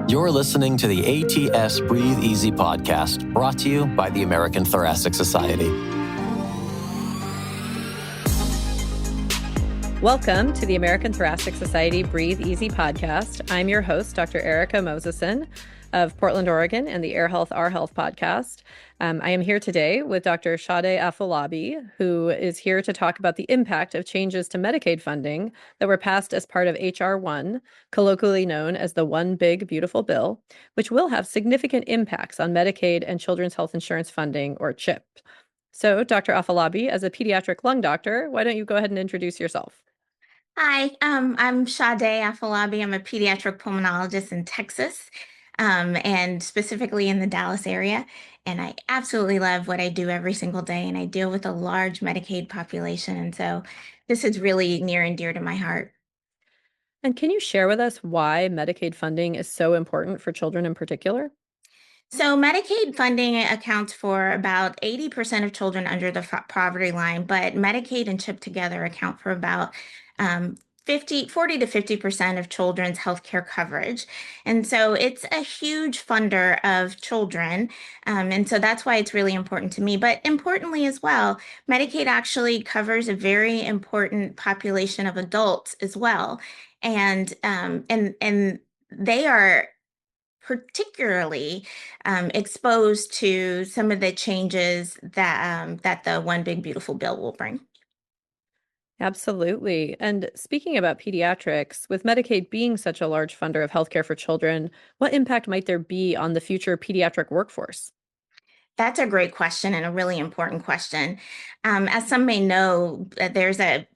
You're listening to the ATS Breathe Easy podcast, brought to you by the American Thoracic Society. Welcome to the American Thoracic Society Breathe Easy podcast. I'm your host, Dr. Erika Moseson of Portland, Oregon, and the Air Health, Our Health podcast. I am here today with Dr. Shade Afolabi, who is here to talk about the impact of changes to Medicaid funding that were passed as part of H.R. 1, colloquially known as the One Big Beautiful Bill, which will have significant impacts on Medicaid and Children's Health Insurance Funding, or CHIP. So, Dr. Afolabi, as a pediatric lung doctor, why don't you go ahead and introduce yourself? Hi, I'm Shade Afolabi. I'm a pediatric pulmonologist in Texas, and specifically in the Dallas area. And I absolutely love what I do every single day. And I deal with a large Medicaid population. And so this is really near and dear to my heart. And can you share with us why Medicaid funding is so important for children in particular? So Medicaid funding accounts for about 80% of children under the poverty line, but Medicaid and CHIP together account for about 40 to 50% of children's healthcare coverage. And so it's a huge funder of children. And so that's why it's really important to me. But importantly as well, Medicaid actually covers a very important population of adults as well. And they are particularly exposed to some of the changes that the One Big Beautiful Bill will bring. Absolutely. And speaking about pediatrics, with Medicaid being such a large funder of healthcare for children, what impact might there be on the future pediatric workforce? That's a great question and a really important question. As some may know, there's a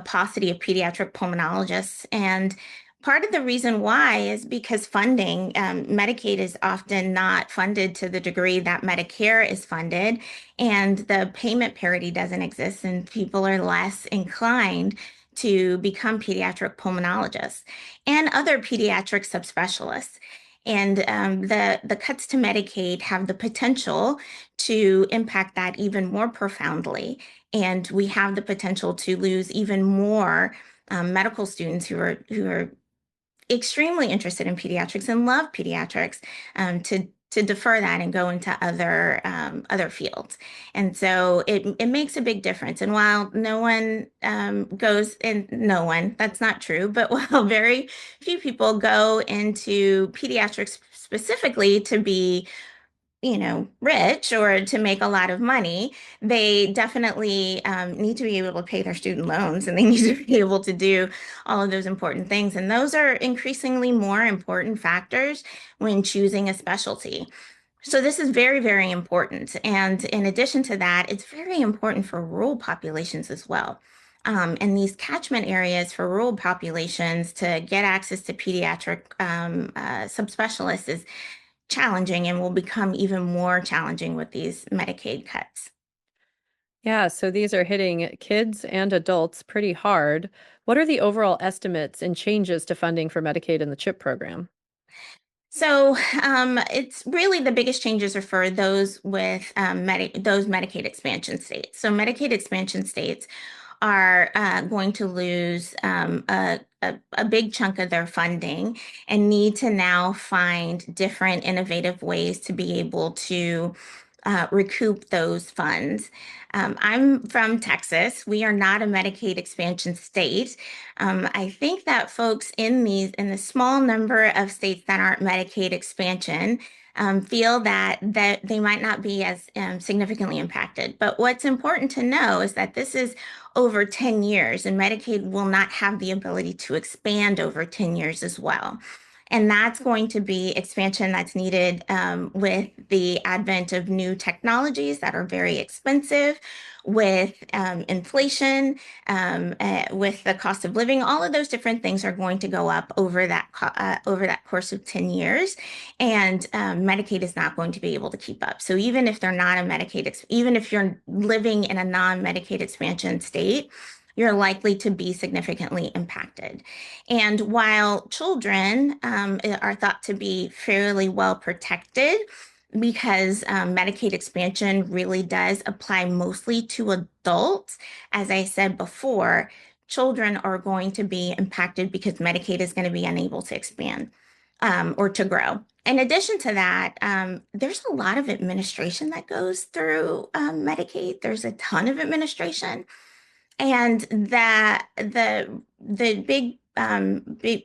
paucity of pediatric pulmonologists, and part of the reason why is because funding, Medicaid is often not funded to the degree that Medicare is funded, and the payment parity doesn't exist, and people are less inclined to become pediatric pulmonologists and other pediatric subspecialists. And the cuts to Medicaid have the potential to impact that even more profoundly. And we have the potential to lose even more medical students who are extremely interested in pediatrics and love pediatrics, to defer that and go into other fields. And so it makes a big difference. And while no one that's not true, but while very few people go into pediatrics specifically to be rich or to make a lot of money, they definitely need to be able to pay their student loans, and they need to be able to do all of those important things. And those are increasingly more important factors when choosing a specialty. So this is very, very important. And in addition to that, it's very important for rural populations as well. And these catchment areas for rural populations to get access to pediatric subspecialists is challenging and will become even more challenging with these Medicaid cuts. Yeah, so these are hitting kids and adults pretty hard. What are the overall estimates and changes to funding for Medicaid and the CHIP program? So it's really the biggest changes are for those with those Medicaid expansion states. So Medicaid expansion states are going to lose a big chunk of their funding and need to now find different innovative ways to be able to recoup those funds. I'm from Texas. We are not a Medicaid expansion state. I think that folks in the small number of states that aren't Medicaid expansion feel that they might not be as significantly impacted. But what's important to know is that this is over 10 years, and Medicaid will not have the ability to expand over 10 years as well. And that's going to be expansion that's needed with the advent of new technologies that are very expensive, with inflation, with the cost of living. All of those different things are going to go up over that course of 10 years. And Medicaid is not going to be able to keep up. So even if they're not a Medicaid, even if you're living in a non-Medicaid expansion state, you're likely to be significantly impacted. And while children are thought to be fairly well protected, because Medicaid expansion really does apply mostly to adults, as I said before, children are going to be impacted because Medicaid is going to be unable to expand. or to grow. In addition to that, there's a lot of administration that goes through Medicaid. There's a ton of administration, and that the big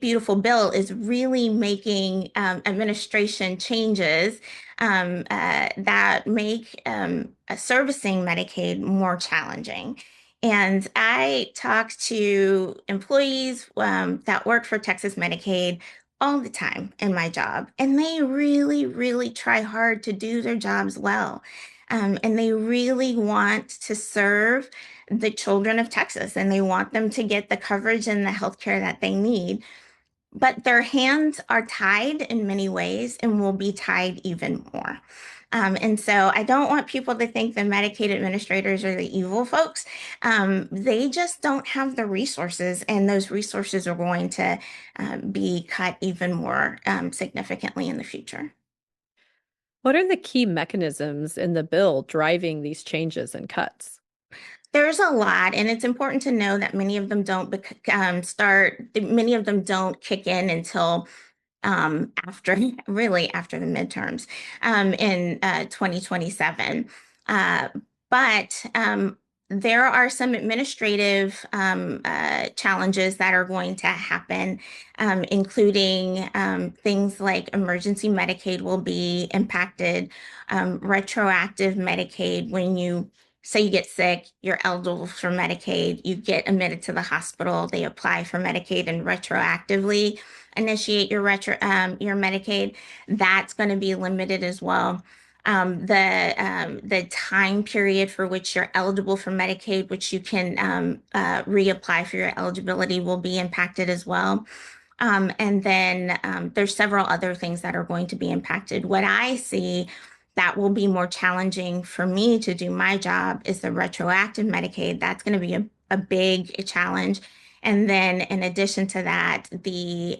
beautiful bill is really making administration changes that make servicing Medicaid more challenging. And I talk to employees that work for Texas Medicaid all the time in my job, and they really, really try hard to do their jobs well. And they really want to serve the children of Texas, and they want them to get the coverage and the health care that they need. But their hands are tied in many ways and will be tied even more. And so I don't want people to think the Medicaid administrators are the evil folks. They just don't have the resources, and those resources are going to be cut even more significantly in the future. What are the key mechanisms in the bill driving these changes and cuts? There's a lot, and it's important to know that many of them many of them don't kick in until after really after the midterms in 2027. Uh, but there are some administrative challenges that are going to happen, including things like emergency Medicaid will be impacted, retroactive Medicaid when you say you get sick, you're eligible for Medicaid, you get admitted to the hospital, they apply for Medicaid and retroactively initiate your Medicaid. That's going to be limited as well. The time period for which you're eligible for Medicaid, which you can reapply for your eligibility, will be impacted as well. And then there's several other things that are going to be impacted. What I see that will be more challenging for me to do my job is the retroactive Medicaid. That's going to be a big challenge. And then in addition to that, the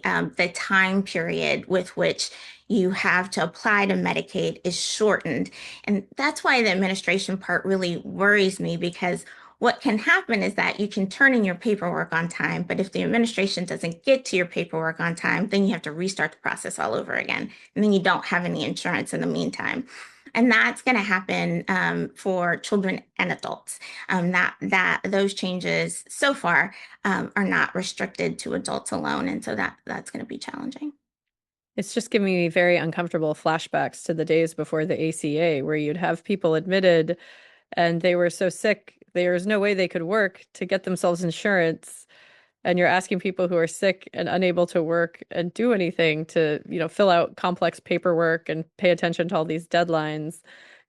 time period with which you have to apply to Medicaid is shortened. And that's why the administration part really worries me, because what can happen is that you can turn in your paperwork on time, but if the administration doesn't get to your paperwork on time, then you have to restart the process all over again. And then you don't have any insurance in the meantime. And that's going to happen for children and adults. That those changes so far are not restricted to adults alone, and so that's going to be challenging. It's just giving me very uncomfortable flashbacks to the days before the ACA, where you'd have people admitted and they were so sick, there was no way they could work to get themselves insurance. And you're asking people who are sick and unable to work and do anything to, fill out complex paperwork and pay attention to all these deadlines.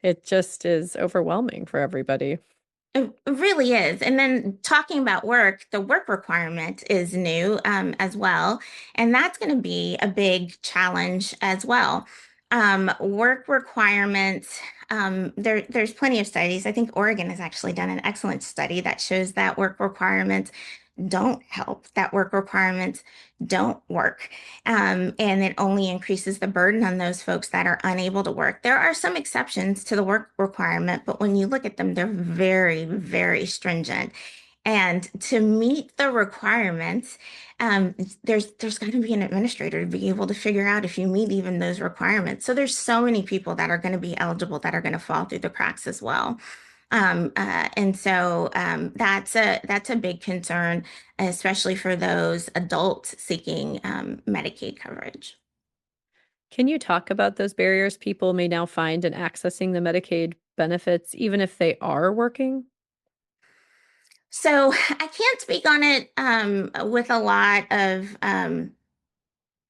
It just is overwhelming for everybody. It really is. And then talking about work, the work requirement is new as well. And that's going to be a big challenge as well. Work requirements, there's plenty of studies. I think Oregon has actually done an excellent study that shows that work requirements don't help, that work requirements don't work. And it only increases the burden on those folks that are unable to work. There are some exceptions to the work requirement, but when you look at them, they're very, very stringent. And to meet the requirements, there's got to be an administrator to be able to figure out if you meet even those requirements. So there's so many people that are going to be eligible that are going to fall through the cracks as well. And so that's a big concern, especially for those adults seeking Medicaid coverage. Can you talk about those barriers people may now find in accessing the Medicaid benefits, even if they are working? So I can't speak on it with a lot of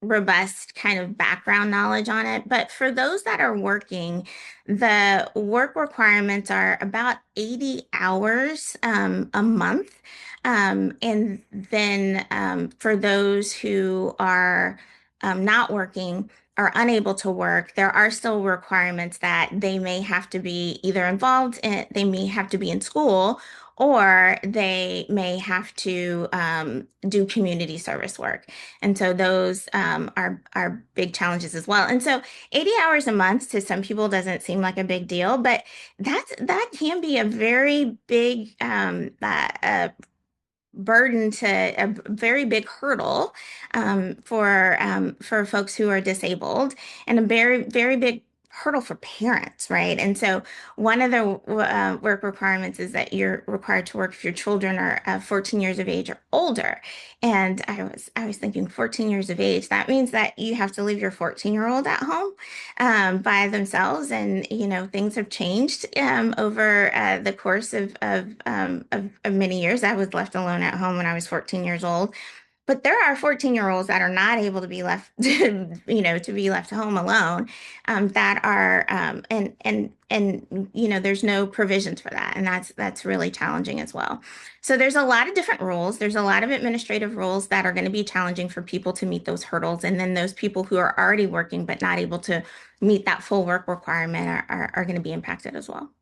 robust kind of background knowledge on it. But for those that are working, the work requirements are about 80 hours a month. And then for those who are not working or unable to work, there are still requirements that they may have to be either involved in, they may have to be in school, or they may have to do community service work. And so those are big challenges as well. And so 80 hours a month to some people doesn't seem like a big deal, but that can be a very big burden to a very big hurdle for folks who are disabled, and a very, very big hurdle for parents, right? And so one of the work requirements is that you're required to work if your children are 14 years of age or older. And I was thinking 14 years of age, that means that you have to leave your 14-year-old at home by themselves. And, things have changed over the course of many years. I was left alone at home when I was 14 years old. But there are 14-year-olds that are not able to be left, to be left home alone, that are, there's no provisions for that, and that's really challenging as well. So there's a lot of different rules. There's a lot of administrative rules that are going to be challenging for people to meet those hurdles, and then those people who are already working but not able to meet that full work requirement are going to be impacted as well.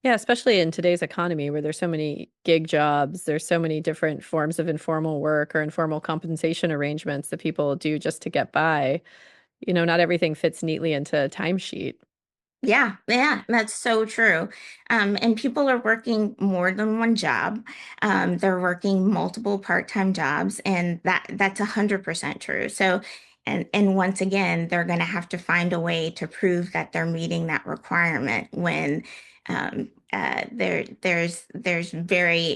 Yeah, especially in today's economy where there's so many gig jobs, there's so many different forms of informal work or informal compensation arrangements that people do just to get by. Not everything fits neatly into a timesheet. Yeah, yeah, that's so true. And people are working more than one job. They're working multiple part-time jobs, and that's 100% true. So, and once again, they're going to have to find a way to prove that they're meeting that requirement when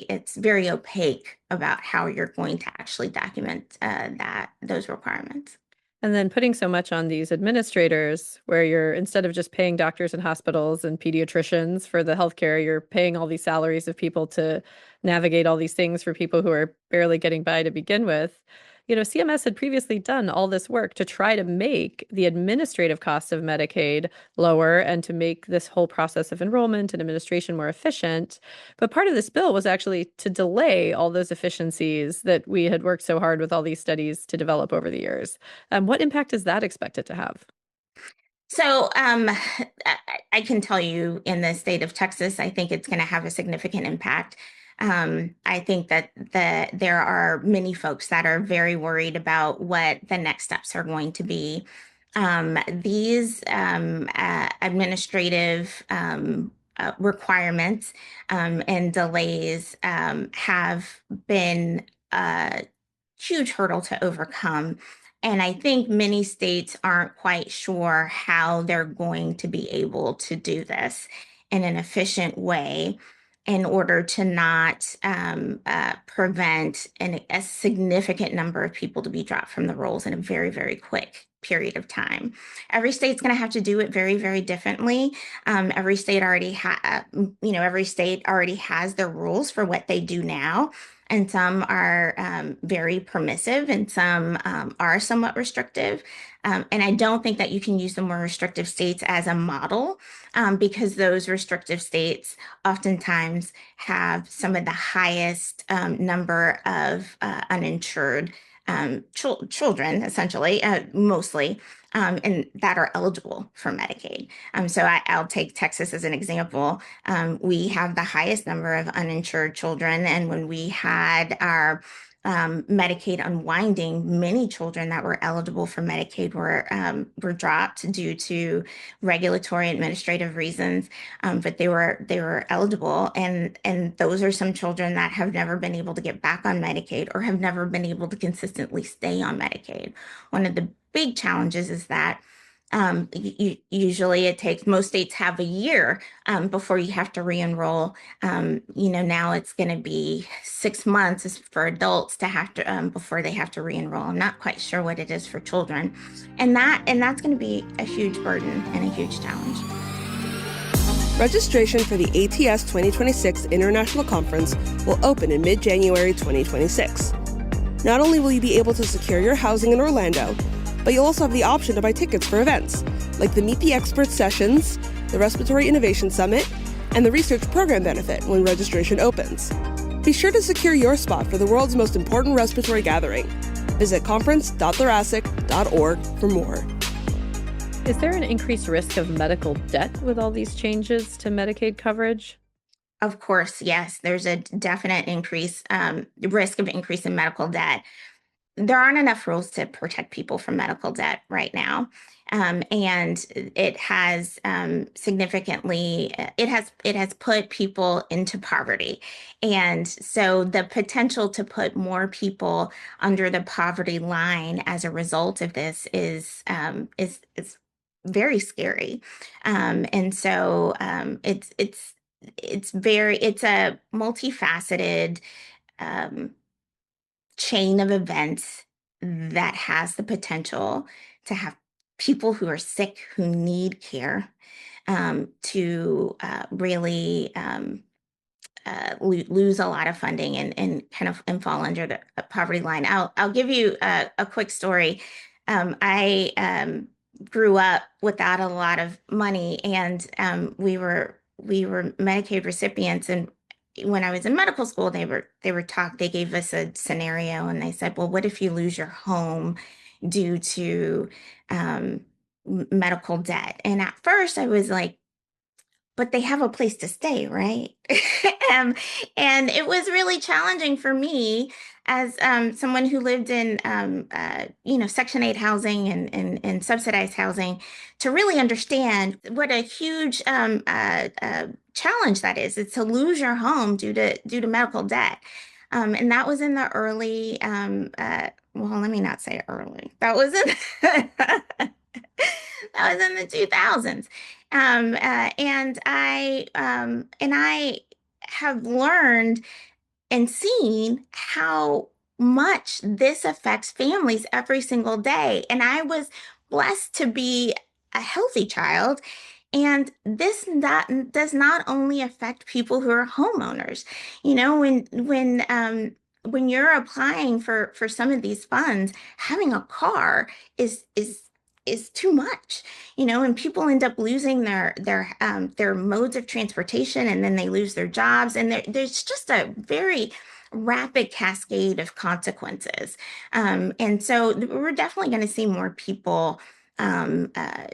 it's very opaque about how you're going to actually document those requirements. And then putting so much on these administrators, where you're instead of just paying doctors and hospitals and pediatricians for the healthcare, you're paying all these salaries of people to navigate all these things for people who are barely getting by to begin with. CMS had previously done all this work to try to make the administrative costs of Medicaid lower and to make this whole process of enrollment and administration more efficient. But part of this bill was actually to delay all those efficiencies that we had worked so hard with all these studies to develop over the years. What impact is that expected to have? So I can tell you in the state of Texas, I think it's going to have a significant impact. I think that there are many folks that are very worried about what the next steps are going to be. These administrative requirements and delays have been a huge hurdle to overcome. And I think many states aren't quite sure how they're going to be able to do this in an efficient way in order to not prevent a significant number of people to be dropped from the rolls in a very, very quick period of time. Every state's going to have to do it very, very differently. Every state already has their rules for what they do now. And some are very permissive, and some are somewhat restrictive. And I don't think that you can use the more restrictive states as a model because those restrictive states oftentimes have some of the highest number of uninsured children, essentially, mostly, and that are eligible for Medicaid. So I'll take Texas as an example. We have the highest number of uninsured children, and when we had our Medicaid unwinding, many children that were eligible for Medicaid were dropped due to regulatory administrative reasons, but they were eligible, and those are some children that have never been able to get back on Medicaid or have never been able to consistently stay on Medicaid. One of the big challenges is that usually most states have a year before you have to re-enroll. Now it's going to be 6 months for adults to have to before they have to re-enroll. I'm not quite sure what it is for children, and that's going to be a huge burden and a huge challenge. Registration for the ATS 2026 International Conference will open in mid-January 2026. Not only will you be able to secure your housing in Orlando, but you'll also have the option to buy tickets for events like the Meet the Experts sessions, the Respiratory Innovation Summit, and the Research Program Benefit when registration opens. Be sure to secure your spot for the world's most important respiratory gathering. Visit conference.thoracic.org for more. Is there an increased risk of medical debt with all these changes to Medicaid coverage? Of course, yes. There's a definite risk of increase in medical debt. There aren't enough rules to protect people from medical debt right now. And it has significantly it has put people into poverty. And so the potential to put more people under the poverty line as a result of this is very scary. And so it's a multifaceted um, chain of events that has the potential to have people who are sick who need care to really lose a lot of funding and kind of and fall under the poverty line. I'll give you a quick story. I grew up without a lot of money, and we were Medicaid recipients. And when I was in medical school, they gave us a scenario, and they said, well, what if you lose your home due to um, medical debt? And at first, I was like, but they have a place to stay, right? um, and it was really challenging for me as someone who lived in, Section 8 housing and subsidized housing to really understand what a huge challenge that is. It's to lose your home due to medical debt. And that was in the early, well, let me not say early. That was in that was in the 2000s. And I have learned and seen how much this affects families every single day. And I was blessed to be a healthy child. And this that does not only affect people who are homeowners. You know, when you're applying for some of these funds, having a car is too much, and people end up losing their modes of transportation, and then they lose their jobs, and there's just a very rapid cascade of consequences. And so we're definitely going to see more people um, uh,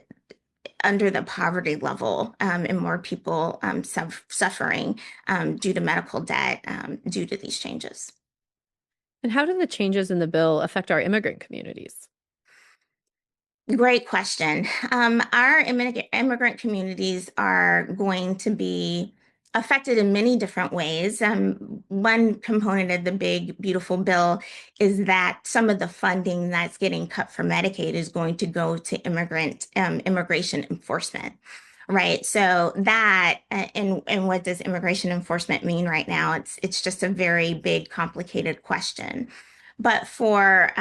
under the poverty level, and more people suffering due to medical debt due to these changes. And how do the changes in the bill affect our immigrant communities? Great question. Our immigrant communities are going to be affected in many different ways. One component of the big, beautiful bill is that some of the funding that's getting cut for Medicaid is going to go to immigration enforcement. Right. So that and what does immigration enforcement mean right now? It's just a very big, complicated question. But for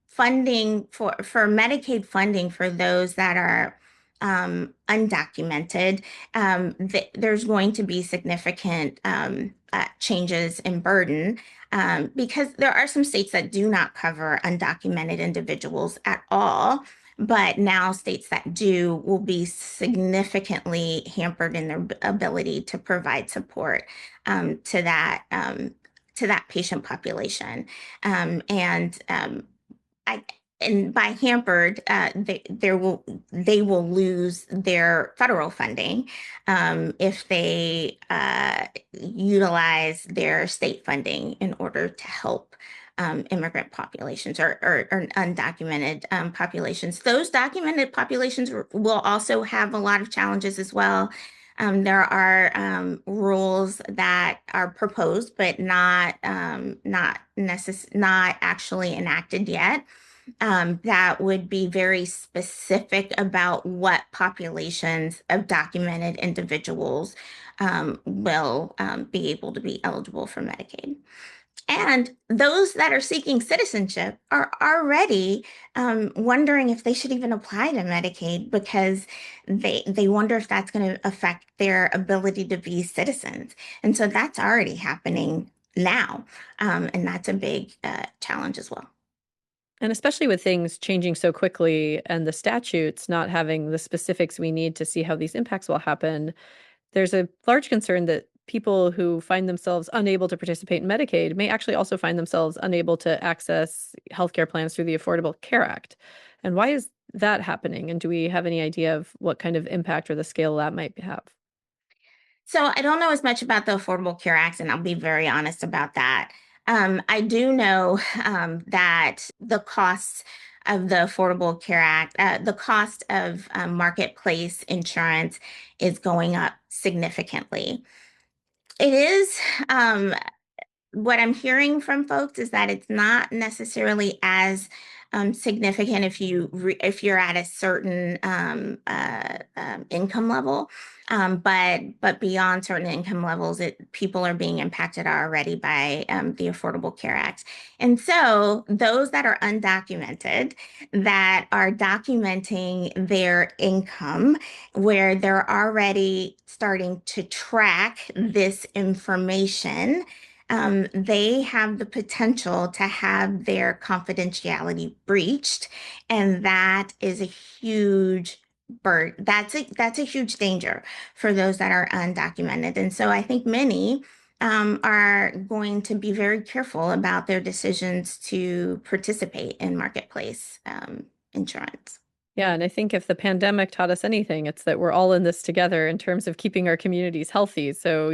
funding for Medicaid funding for those that are undocumented, there's going to be significant changes in burden because there are some states that do not cover undocumented individuals at all. But now states that do will be significantly hampered in their ability to provide support to that patient population. And I and by hampered, they will lose their federal funding if they utilize their state funding in order to help immigrant populations or undocumented populations. Those documented populations will also have a lot of challenges as well. There are rules that are proposed, but not actually enacted yet. That would be very specific about what populations of documented individuals will be able to be eligible for Medicaid. And those that are seeking citizenship are already wondering if they should even apply to Medicaid because they wonder if that's going to affect their ability to be citizens. And so that's already happening now. And that's a big challenge as well. And especially with things changing so quickly and the statutes not having the specifics we need to see how these impacts will happen, there's a large concern that people who find themselves unable to participate in Medicaid may actually also find themselves unable to access healthcare plans through the Affordable Care Act. And why is that happening? And do we have any idea of what kind of impact or the scale that might have? So I don't know as much about the Affordable Care Act, and I'll be very honest about that. I do know that the costs of the Affordable Care Act, the cost of marketplace insurance is going up significantly. It is what I'm hearing from folks is that it's not necessarily as significant if you're at a certain income level, but beyond certain income levels, people are being impacted already by the Affordable Care Act. And so those that are undocumented, that are documenting their income, where they're already starting to track this information, they have the potential to have their confidentiality breached, and that is a huge burden. That's a huge danger for those that are undocumented. And so I think many are going to be very careful about their decisions to participate in marketplace insurance. Yeah, and I think if the pandemic taught us anything, it's that we're all in this together in terms of keeping our communities healthy. So,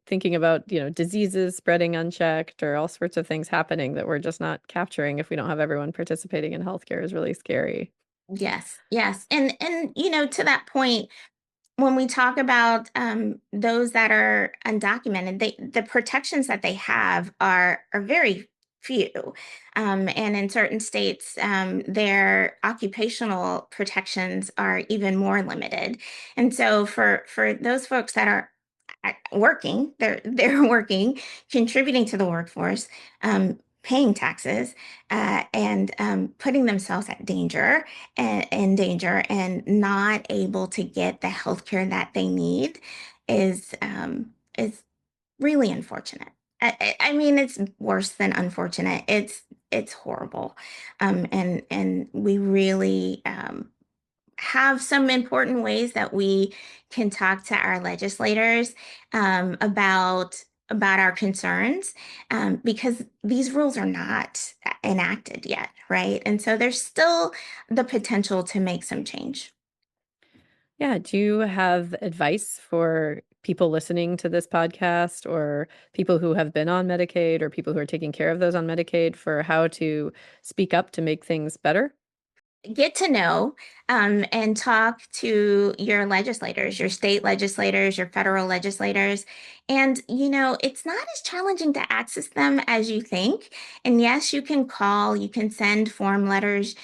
thinking about, diseases spreading unchecked or all sorts of things happening that we're just not capturing if we don't have everyone participating in healthcare is really scary. Yes, yes. And to that point, when we talk about those that are undocumented, the protections that they have are very few. And in certain states, their occupational protections are even more limited. And so for those folks that are working, they're working, contributing to the workforce, paying taxes, and putting themselves at danger and in danger and not able to get the health care that they need is really unfortunate. I mean, it's worse than unfortunate. It's horrible, and we really have some important ways that we can talk to our legislators about our concerns, because these rules are not enacted yet, right? And so there's still the potential to make some change. Yeah. Do you have advice for people listening to this podcast or people who have been on Medicaid or people who are taking care of those on Medicaid for how to speak up to make things better? Get to know and talk to your legislators, your state legislators, your federal legislators. And, it's not as challenging to access them as you think. And yes, you can call, you can send form letters.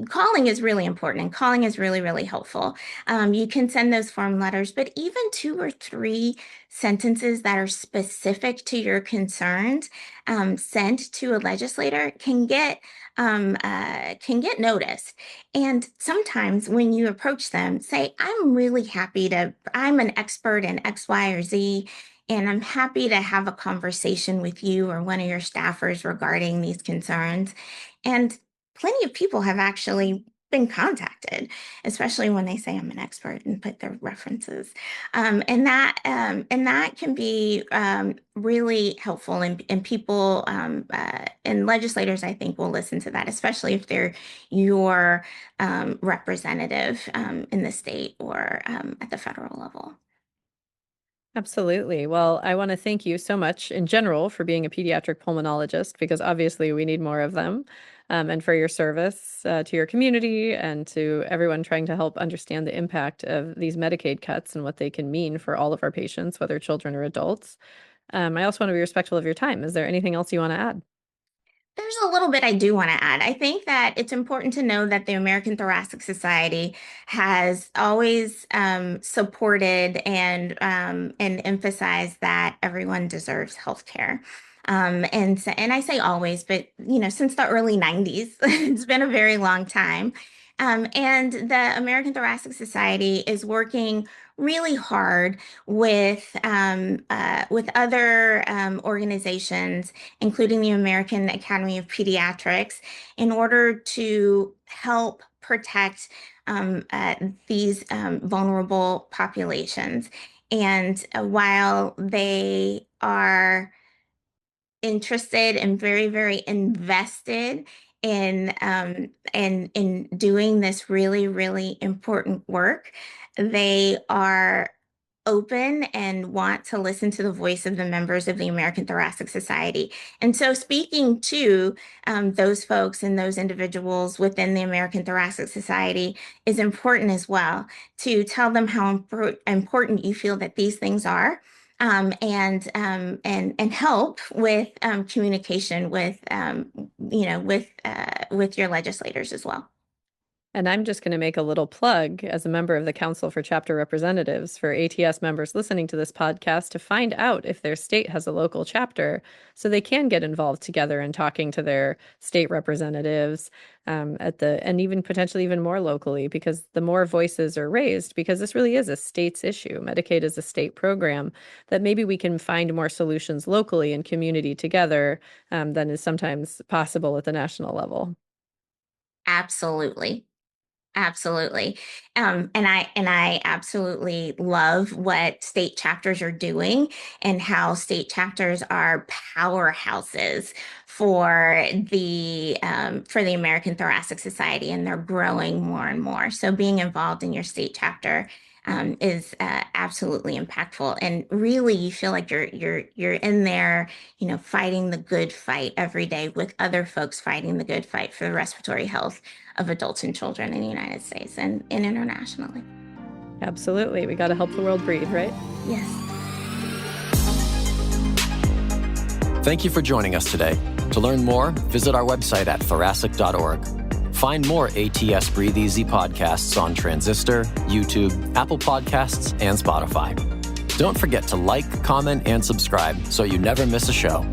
Calling is really important, and calling is really, really helpful. You can send those form letters, but even 2 or 3 sentences that are specific to your concerns sent to a legislator can get noticed. And sometimes when you approach them, say, I'm an expert in X, Y, or Z, and I'm happy to have a conversation with you or one of your staffers regarding these concerns. And plenty of people have actually been contacted, especially when they say I'm an expert and put their references. And that can be really helpful, and people and legislators, I think, will listen to that, especially if they're your representative in the state or at the federal level. Absolutely. Well, I want to thank you so much in general for being a pediatric pulmonologist, because obviously we need more of them, and for your service to your community and to everyone trying to help understand the impact of these Medicaid cuts and what they can mean for all of our patients, whether children or adults. I also want to be respectful of your time. Is there anything else you want to add? There's a little bit I do want to add. I think that it's important to know that the American Thoracic Society has always supported and emphasized that everyone deserves health care. And I say always, but since the early 90s, it's been a very long time. And the American Thoracic Society is working really hard with other organizations, including the American Academy of Pediatrics, in order to help protect these vulnerable populations. And while they are interested and very, very invested in doing this really, really important work, they are open and want to listen to the voice of the members of the American Thoracic Society. And so speaking to those folks and those individuals within the American Thoracic Society is important as well, to tell them how important you feel that these things are. And help with communication with with your legislators as well. And I'm just going to make a little plug as a member of the Council for Chapter Representatives for ATS members listening to this podcast to find out if their state has a local chapter so they can get involved together in talking to their state representatives and even potentially even more locally, because the more voices are raised, because this really is a state's issue. Medicaid is a state program, that maybe we can find more solutions locally and community together than is sometimes possible at the national level. Absolutely. Absolutely. And I absolutely love what state chapters are doing and how state chapters are powerhouses for the American Thoracic Society, and they're growing more and more. So being involved in your state chapter is absolutely impactful, and really you feel like you're in there, fighting the good fight every day with other folks fighting the good fight for the respiratory health of adults and children in the United States and internationally. Absolutely. We got to help the world breathe, right? Yes. Thank you for joining us today. To learn more, visit our website at thoracic.org. Find more ATS Breathe Easy podcasts on Transistor, YouTube, Apple Podcasts, and Spotify. Don't forget to like, comment, and subscribe so you never miss a show.